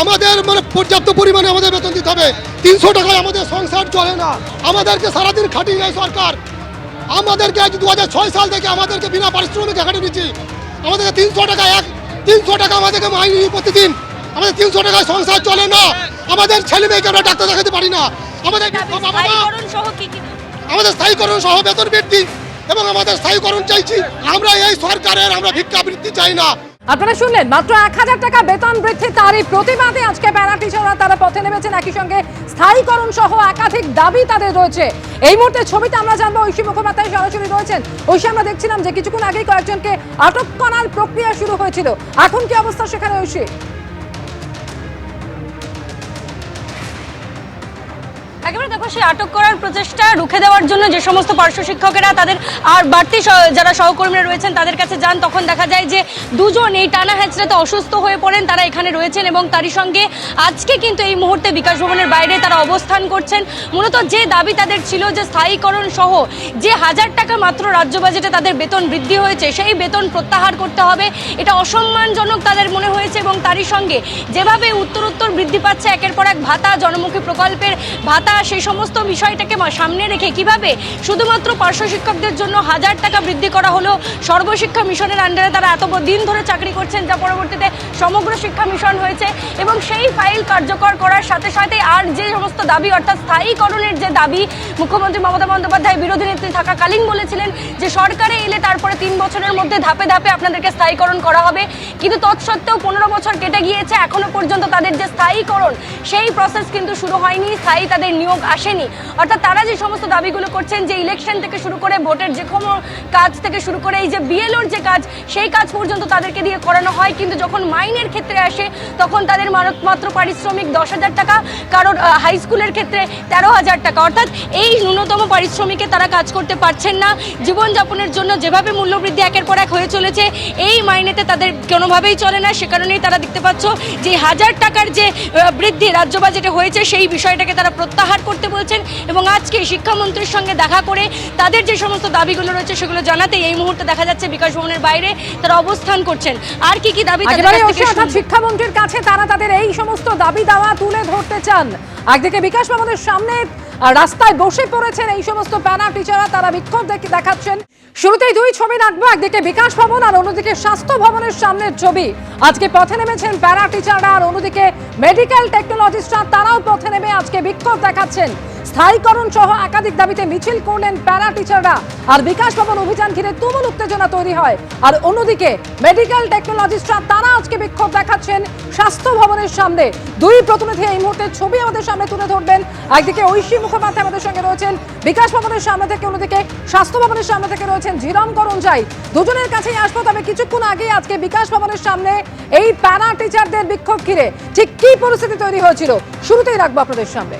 আমাদের পর্যাপ্ত পরিমাণে আমাদের বেতন দিতে হবে। 300 টাকায় আমাদের সংসার চলে না। আমাদেরকে সারাদিন খাটিয়ে নেয় সরকার। আমাদেরকে আজ 2006 সাল থেকে আমাদেরকে বিনা পারিশ্রমিকে খাটিয়ে নিচ্ছি। আমাদেরকে 300 টাকা আমাদেরকে মাইনে প্রতিদিন। আমাদের 300 টাকায় সংসার চলে না। আমাদের ছেলে মেয়েকে আমরা ডাক্তার দেখাতে পারি না। আমাদের স্থায়ীকরণ সহ বেতন বৃদ্ধি এবং আমাদের স্থায়ীকরণ চাইছি। আমরা এই সরকারের ভিক্ষাবৃত্তি চাই না। আপনারা শুনলেন, মাত্র 1000 টাকা বেতন বৃদ্ধি, তারই প্রতিবাদে আজকে প্যারা টিচাররা তারা পথে নেমেছেন। একই সঙ্গে স্থায়ীকরণ সহ একাধিক দাবি তাদের রয়েছে। এই মুহূর্তে ছবিতে আমরা জানবো ঐশী মুখোপাধ্যায় সরাসরি রয়েছেন। ঐশী, আমরা দেখছিলাম যে কিছুক্ষণ আগেই কয়েকজনকে আটক করার প্রক্রিয়া শুরু হয়েছিল, এখন কি অবস্থা সেখানে ঐশী? একেবারে দেখো, সেই আটক করার প্রচেষ্টা রুখে দেওয়ার জন্য যে সমস্ত পার্শ্ব শিক্ষকেরা তাদের আর বাড়তি যারা সহকর্মীরা রয়েছেন তাদের কাছে যান, তখন দেখা যায় যে দুজন এই টানা হ্যাচড়াতে অসুস্থ হয়ে পড়েন। তারা এখানে রয়েছেন এবং তারই সঙ্গে আজকে কিন্তু এই মুহূর্তে বিকাশ ভবনের বাইরে তারা অবস্থান করছেন। মূলত যে দাবি তাদের ছিল যে স্থায়ীকরণ সহ যে 1000 টাকা মাত্র রাজ্য বাজেটে তাদের বেতন বৃদ্ধি হয়েছে, সেই বেতন প্রত্যাহার করতে হবে। এটা অসম্মানজনক তাদের মনে হয়েছে এবং তারই সঙ্গে যেভাবে উত্তর বৃদ্ধি পাচ্ছে একের পর এক ভাতা, জনমুখী প্রকল্পের ভাতা, সেই সমস্ত বিষয়টাকে সামনে রেখে কিভাবে শুধুমাত্র পার্শ্ব শিক্ষকদের জন্য 1000 টাকা বৃদ্ধি করা হলো। সর্বশিক্ষা মিশনের আন্ডারে তারা এত দিন ধরে চাকরি করছেন, যা পরবর্তীতে সমগ্র শিক্ষা মিশন হয়েছে এবং সেই ফাইল কার্যকর করার সাথে সাথে আর যে সমস্ত দাবি, অর্থাৎ স্থায়ীকরণের যে দাবি, মুখ্যমন্ত্রী মমতা বন্দ্যোপাধ্যায় বিরোধী নেত্রী থাকাকালীন বলেছিলেন যে সরকারে এলে তারপরে 3 বছরের মধ্যে ধাপে ধাপে আপনাদেরকে স্থায়ীকরণ করা হবে। কিন্তু তৎসত্ত্বেও 15 বছর কেটে গিয়েছে, এখনো পর্যন্ত তাদের যে স্থায়ীকরণ সেই প্রসেস কিন্তু শুরু হয়নি, স্থায়ী তাদের নিয়োগ আসেনি। অর্থাৎ তারা যে সমস্ত দাবিগুলো করছেন, যে ইলেকশন থেকে শুরু করে ভোটের যে কোনো কাজ থেকে শুরু করে এই যে বিএলওর যে কাজ, সেই কাজ পর্যন্ত তাদেরকে দিয়ে করানো হয়। কিন্তু যখন মাইনের ক্ষেত্রে আসে তখন তাদের মাত্র পারিশ্রমিক 10,000 টাকা, কারণ হাই স্কুলের ক্ষেত্রে 13,000 টাকা। অর্থাৎ এই ন্যূনতম পারিশ্রমিকে তারা কাজ করতে পারছেন না। জীবনযাপনের জন্য যেভাবে মূল্যবৃদ্ধি একের পর এক হয়ে চলেছে, এই মাইনেতে তাদের কোনোভাবেই চলে না। সে কারণেই তারা দেখতে পাচ্ছ যে 1000 টাকার যে বৃদ্ধি রাজ্য বাজেটে হয়েছে, সেই বিষয়টাকে তারা প্রত্যাহার করতে বলছেন এবং আজকে শিক্ষামন্ত্রীর সঙ্গে দেখা করে তাদের যে সমস্ত দাবিগুলো রয়েছে সেগুলো জানাতে এই মুহূর্তে দেখা যাচ্ছে বিকাশ ভবনের বাইরে তারা অবস্থান করছেন। আর কি দাবি শিক্ষামন্ত্রীর কাছে তারা তাদের এই সমস্ত দাবি দাওয়া তুলে ধরতে চান। একদিকে বিকাশ ভবনের সামনে রাস্তায় বসে পড়েছেন এই সমস্ত প্যারা টিচাররা, তারা বিক্ষোভ দেখাচ্ছেন। শুরুতেই দুই ছবি রাখবো, একদিকে বিকাশ ভবন আর অন্যদিকে স্বাস্থ্য ভবনের সামনের ছবি। আজকে পথে নেমেছেন প্যারা টিচাররা আর অন্যদিকে মেডিকেল টেকনোলজিস্টরা, তারাও পথে নেমে আজকে বিক্ষোভ দেখাচ্ছেন। স্থায়ীকরণ সহ একাধিক দাবিতে মিছিল করলেন প্যারা টিচাররা আর বিকাশ ভবন অভিযান ঘিরে তুমুল উত্তেজনা তৈরি হয়। আর অন্যদিকে মেডিকেল টেকনোলজিস্টরা তারা আজকে বিক্ষোভ দেখাচ্ছেন স্বাস্থ্য ভবনের সামনে। দুই প্রতিনিধি এই মুহূর্তে ছবি আমাদের সামনে তুলে ধরবেন। একদিকে ঐশী মুখোপাধ্যায় আমাদের সঙ্গে রয়েছেন বিকাশ ভবনের সামনে থেকে, অন্যদিকে স্বাস্থ্য ভবনের সামনে থেকে রয়েছেন ঝিরম করঞ্জাই। দুজনের কাছেই আসবো, তবে কিছুক্ষণ আগে আজকে বিকাশ ভবনের সামনে এই প্যারা টিচারদের বিক্ষোভ ঘিরে ঠিক কি পরিস্থিতি তৈরি হয়েছিল শুরুতেই রাখবো আপনাদের সামনে।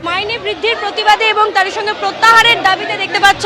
মাইনে বৃদ্ধির প্রতিবাদে এবং তার সঙ্গে প্রত্যাহারের দাবিতে দেখতে পাচ্ছ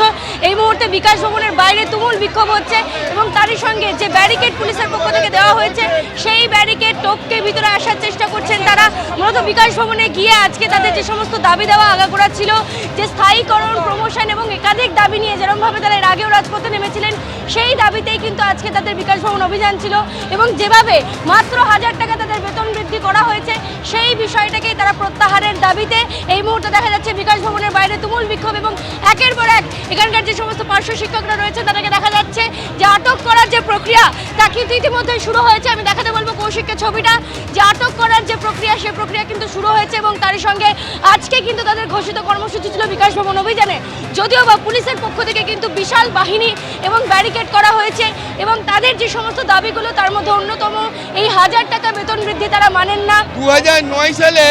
এই মুহূর্তে বিকাশ ভবনের বাইরে তুমুল বিক্ষোভ হচ্ছে এবং তারই সঙ্গে যে ব্যারিকেড পুলিশের পক্ষ থেকে দেওয়া হয়েছে, সেই ব্যারিকেড টপকে ভিতরে আসার চেষ্টা করছেন তারা। মূলত বিকাশ ভবনে গিয়ে আজকে তাদের যে সমস্ত দাবি দেওয়া আগাগোড়া ছিল, যে স্থায়ীকরণ, প্রমোশন এবং একাধিক দাবি নিয়ে যেরকমভাবে তারা এর আগেও রাজপথে নেমেছিলেন, সেই দাবিতেই কিন্তু আজকে তাদের বিকাশ ভবন অভিযান ছিল এবং যেভাবে মাত্র 1000 টাকা তাদের বেতন বৃদ্ধি করা হয়েছে, সেই বিষয়টাকেই তারা প্রত্যাহারের দাবিতে এই মুহূর্তে দেখা যাচ্ছে বিকাশ ভবনের বাইরে তুমুল বিক্ষোভ এবং একের পর এক এখানকার যে সমস্ত পার্শ্ব শিক্ষকরা রয়েছে তাদেরকে দেখা যাচ্ছে যে আটক করার যে প্রক্রিয়া তা কিন্তু ইতিমধ্যে শুরু হয়েছে। আমি দেখাতে বলবো কৌশিককে ছবিটা, যে আটক করার যে প্রক্রিয়া, সে প্রক্রিয়া কিন্তু শুরু হয়েছে এবং তারই সঙ্গে আজকে কিন্তু তাদের ঘোষিত কর্মসূচি ছিল বিকাশ ভবন অভিযানে। যদিও বা পুলিশের পক্ষ থেকে কিন্তু বিশাল বাহিনী এবং ব্যারিকেড করা হয়েছে এবং তাদের যে সমস্ত দাবিগুলো তার মধ্যে অন্যতম এই 1000 টাকা বেতন বৃদ্ধি তারা মানেন না। 2009 সালে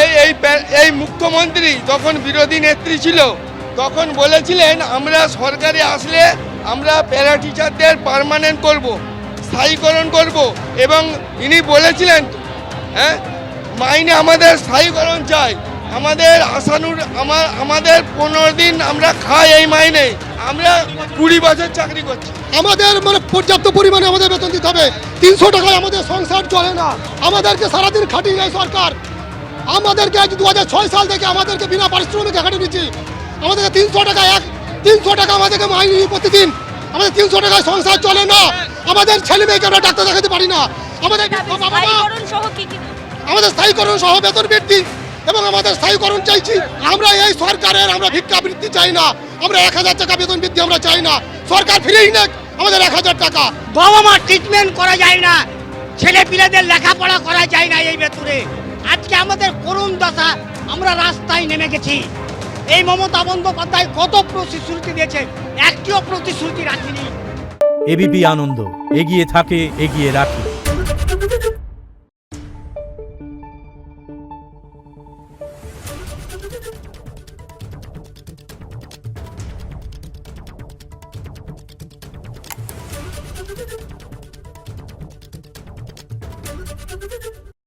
এই মুখ্যমন্ত্রী তখন বিরোধী নেত্রী ছিল, তখন বলেছিলেন আমরা সরকারে আসলে আমরা প্যারা টিচারদের পার্মানেন্ট করব, স্থায়ীকরণ করব এবং ইনি বলেছিলেন মাইনে আমাদের স্থায়ীকরণ চাই, আমাদের আমাদের 15 দিন আমরা খাই এই মাইনে, আমরা 20 বছর চাকরি করছি। আমাদের পর্যাপ্ত পরিমাণে আমাদের বেতন দিতে হবে। 300 টাকায় আমাদের সংসার চলে না। আমাদেরকে সারাদিন খাটিয়ে নেয় সরকার। আমাদেরকে আজ 2006 সাল থেকে আমাদেরকে বিনা পারিশ্রমিকে খাটিয়ে নিচ্ছি। আমাদেরকে 300 টাকা আমাদেরকে মাইনে প্রতিদিন। আমাদের 300 টাকায় সংসার চলে না। আমাদের ছেলে মেয়েকে আমরা ডাক্তার দেখাতে পারি না। আমাদের স্থায়ীকরণ সহ কি কি আমাদের স্থায়ীকরণ সহ বেতন বৃদ্ধি এবং আমাদের স্থায়ীকরণ চাইছি। আমরা এই সরকারের আমরা ভিক্ষা বৃদ্ধি চাই না, আমরা 1000 টাকা বেতন বৃদ্ধি আমরা চাই না, সরকার ফিরেই নেক আমাদের 1000 টাকা। বাবা মা ট্রিটমেন্ট করা যায় না, ছেলে পিলেদের লেখাপড়া করা যায় না এই বেতনে। আজকে আমাদের করুণ দশা, আমরা রাস্তায় নেমে গেছি। এই মমতা বন্দ্যোপাধ্যায় কত প্রতিশ্রুতি দিয়েছে, একটিও প্রতিশ্রুতি রাখেনি। এবিপি আনন্দ, এগিয়ে থাকে, এগিয়ে রাখে।